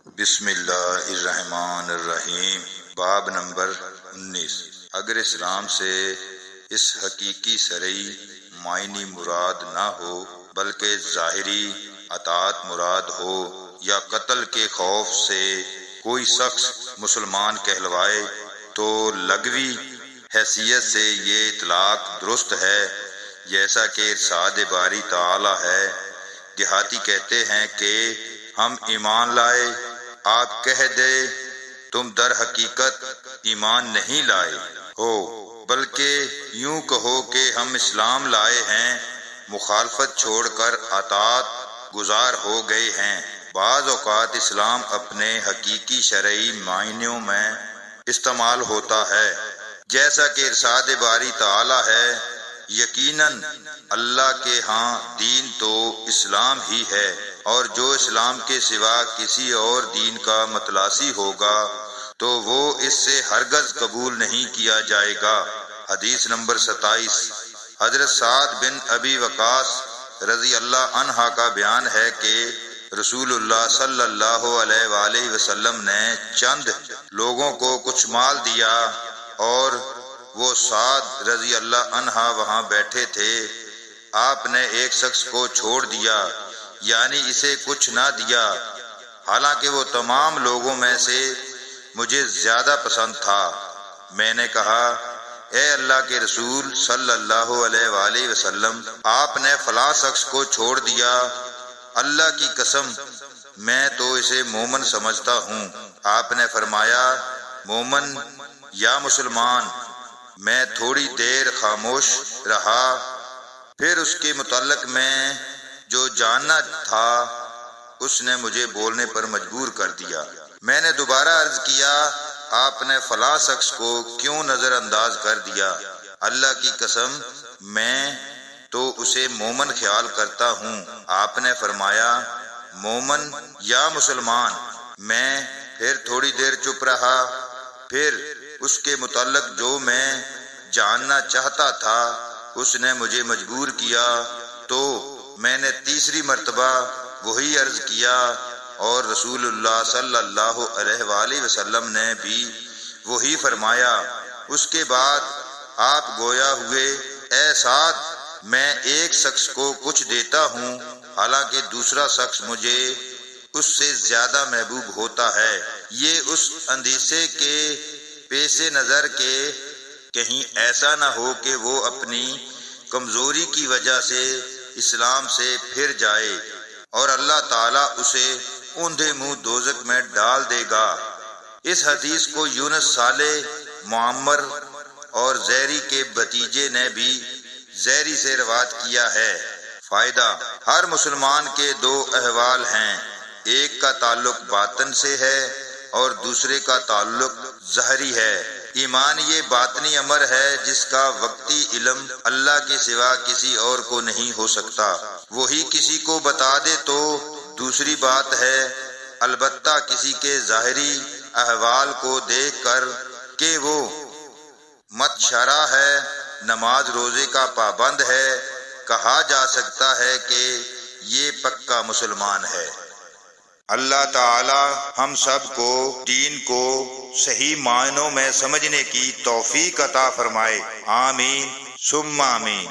بسم اللہ الرحمن الرحیم۔ باب نمبر 19۔ اگر اسلام سے اس حقیقی شرعی معنی مراد نہ ہو بلکہ ظاہری اطاعت مراد ہو یا قتل کے خوف سے کوئی شخص مسلمان کہلوائے تو لغوی حیثیت سے یہ اطلاق درست ہے، جیسا کہ ارشاد باری تعالی ہے۔ دیہاتی کہتے ہیں کہ ہم ایمان لائے، آپ کہہ دے تم در حقیقت ایمان نہیں لائے ہو، بلکہ یوں کہو کہ ہم اسلام لائے ہیں، مخالفت چھوڑ کر اطاعت گزار ہو گئے ہیں۔ بعض اوقات اسلام اپنے حقیقی شرعی معنیوں میں استعمال ہوتا ہے، جیسا کہ ارشاد باری تعالی ہے، یقیناً اللہ کے ہاں دین تو اسلام ہی ہے، اور جو اسلام کے سوا کسی اور دین کا متلاسی ہوگا تو وہ اس سے ہرگز قبول نہیں کیا جائے گا۔ حدیث نمبر 27۔ حضرت سعد بن ابی وقاص رضی اللہ عنہ کا بیان ہے کہ رسول اللہ صلی اللہ علیہ وآلہ وسلم نے چند لوگوں کو کچھ مال دیا اور وہ سعد رضی اللہ عنہ وہاں بیٹھے تھے۔ آپ نے ایک شخص کو چھوڑ دیا، یعنی اسے کچھ نہ دیا، حالانکہ وہ تمام لوگوں میں سے مجھے زیادہ پسند تھا۔ میں نے کہا، اے اللہ کے رسول صلی اللہ علیہ وآلہ وسلم، آپ نے فلاں شخص کو چھوڑ دیا، اللہ کی قسم میں تو اسے مومن سمجھتا ہوں۔ آپ نے فرمایا، مومن یا مسلمان؟ میں تھوڑی دیر خاموش رہا، پھر اس کے متعلق میں جو جاننا تھا اس نے مجھے بولنے پر مجبور کر دیا۔ میں نے دوبارہ عرض کیا، آپ نے فلاں شخص کو کیوں نظر انداز کر دیا؟ اللہ کی قسم میں تو اسے مومن خیال کرتا ہوں۔ آپ نے فرمایا، مومن یا مسلمان؟ میں پھر تھوڑی دیر چپ رہا، پھر اس کے متعلق جو میں جاننا چاہتا تھا اس نے مجھے مجبور کیا، تو میں نے تیسری مرتبہ وہی عرض کیا، اور رسول اللہ صلی اللہ علیہ وآلہ وسلم نے بھی وہی فرمایا۔ اس کے بعد آپ گویا ہوئے، اے سعد، میں ایک شخص کو کچھ دیتا ہوں، حالانکہ دوسرا شخص مجھے اس سے زیادہ محبوب ہوتا ہے۔ یہ اس اندیشے کے پیش نظر کے کہیں ایسا نہ ہو کہ وہ اپنی کمزوری کی وجہ سے اسلام سے پھر جائے اور اللہ تعالیٰ اسے اوندھے منہ دوزخ میں ڈال دے گا۔ اس حدیث کو یونس صالح، معمر اور زہری کے بھتیجے نے بھی زہری سے روایت کیا ہے۔ فائدہ: ہر مسلمان کے دو احوال ہیں، ایک کا تعلق باطن سے ہے اور دوسرے کا تعلق ظاہری ہے۔ ایمان یہ باطنی امر ہے جس کا وقتی علم اللہ کے سوا کسی اور کو نہیں ہو سکتا، وہی کسی کو بتا دے تو دوسری بات ہے، البتہ کسی کے ظاہری احوال کو دیکھ کر کہ وہ متشرع ہے، نماز روزے کا پابند ہے، کہا جا سکتا ہے کہ یہ پکا مسلمان ہے۔ اللہ تعالی ہم سب کو دین کو صحیح معنوں میں سمجھنے کی توفیق عطا فرمائے، آمین ثم آمین۔